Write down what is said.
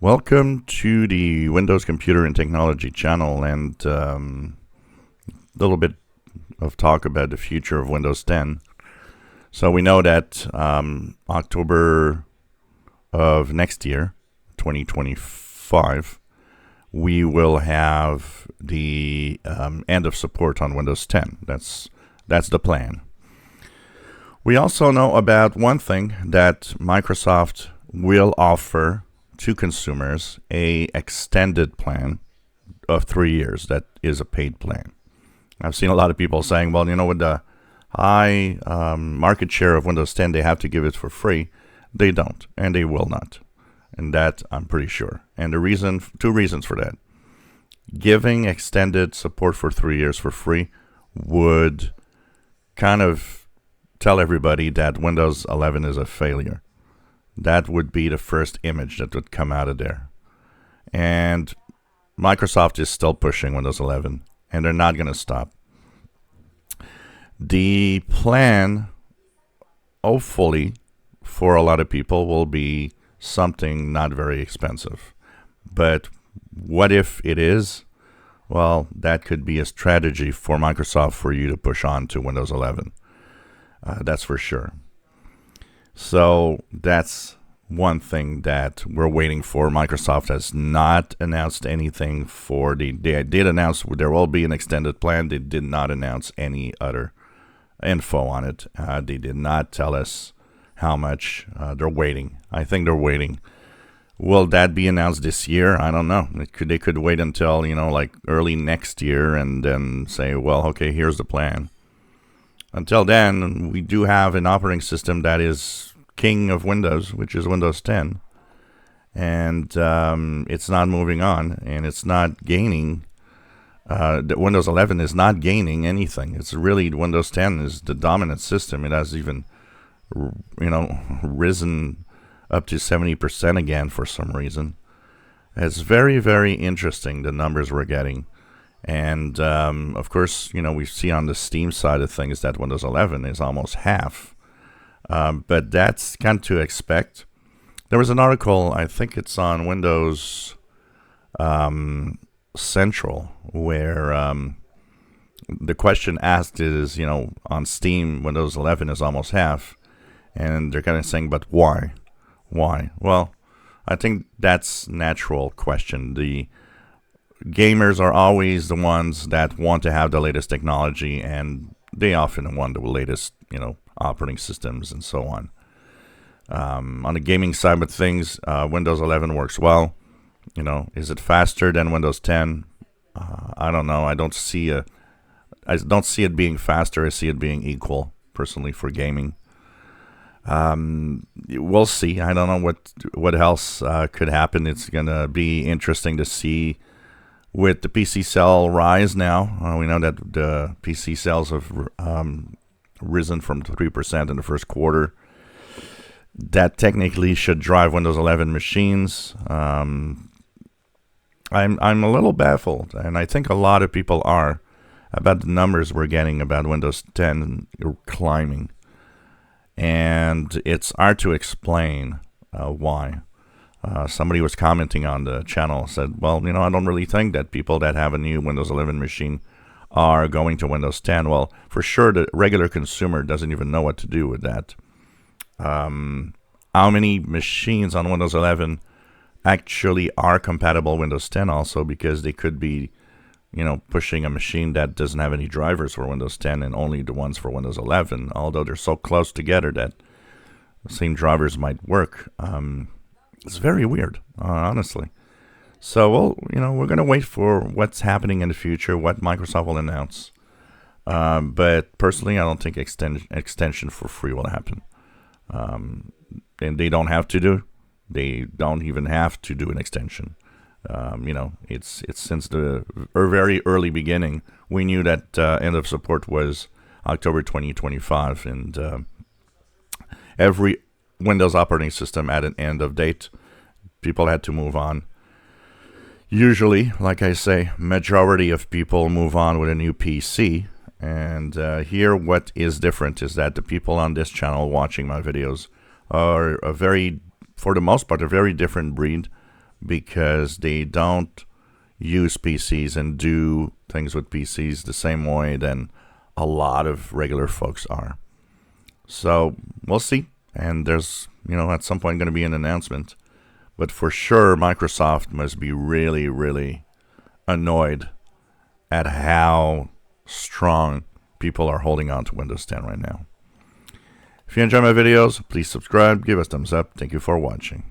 Welcome to the Windows Computer and Technology channel, and a little bit of talk about the future of Windows 10. So we know that October of next year, 2025, we will have the end of support on Windows 10. That's the plan. We also know about one thing, that Microsoft will offer to consumers a extended plan of 3 years that is a paid plan. I've seen a lot of people saying, well, with the high market share of Windows 10, they have to give it for free. They don't, and they will not. And that I'm pretty sure. And two reasons for that. Giving extended support for 3 years for free would kind of tell everybody that Windows 11 is a failure. That would be the first image that would come out of there. And Microsoft is still pushing Windows 11, and they're not going to stop. The plan, hopefully, for a lot of people will be something not very expensive. But what if it is? Well, that could be a strategy for Microsoft for you to push on to Windows 11. That's for sure. So that's one thing that we're waiting for. Microsoft has not announced anything for they did announce there will be an extended plan. They did not announce any other info on it. They did not tell us how much. They're waiting. I think they're waiting. Will that be announced this year? I don't know. They could wait until like early next year and then say, well, okay, here's the plan. Until then, we do have an operating system that is king of Windows, which is Windows 10. And it's not moving on, and it's not gaining. Windows 11 is not gaining anything. It's really Windows 10 is the dominant system. It has even, risen up to 70% again for some reason. It's very, very interesting, the numbers we're getting. And, of course, we see on the Steam side of things that Windows 11 is almost half. But that's kind of to expect. There was an article, I think it's on Windows Central, where the question asked is, on Steam, Windows 11 is almost half. And they're kind of saying, but why? Why? Well, I think that's a natural question. The gamers are always the ones that want to have the latest technology, and they often want the latest, operating systems and so on. On the gaming side of things, Windows 11 works well. Is it faster than Windows 10? I don't know. I don't see it being faster. I see it being equal, personally, for gaming. We'll see. I don't know what else could happen. It's gonna be interesting to see. With the PC sale rise now, we know that the PC sales have risen from 3% in the first quarter. That technically should drive Windows 11 machines. I'm a little baffled, and I think a lot of people are, about the numbers we're getting about Windows 10 climbing. And it's hard to explain why. Somebody was commenting on the channel, said, well, I don't really think that people that have a new Windows 11 machine are going to Windows 10. Well, for sure, the regular consumer doesn't even know what to do with that. How many machines on Windows 11 actually are compatible Windows 10 also, because they could be, pushing a machine that doesn't have any drivers for Windows 10 and only the ones for Windows 11, although they're so close together that the same drivers might work. It's very weird, honestly. So, we're going to wait for what's happening in the future, what Microsoft will announce. But personally, I don't think extension for free will happen. And they don't have to do. They don't even have to do an extension. It's since the very early beginning, we knew that end of support was October 2025, and every Windows operating system had an end of date. People had to move on. Usually, like I say, majority of people move on with a new PC. And here what is different is that the people on this channel watching my videos are for the most part, a very different breed. because they don't use PCs and do things with PCs the same way than a lot of regular folks are. So we'll see. And there's, at some point going to be an announcement. But for sure, Microsoft must be really, really annoyed at how strong people are holding on to Windows 10 right now. If you enjoy my videos, please subscribe, give us a thumbs up. Thank you for watching.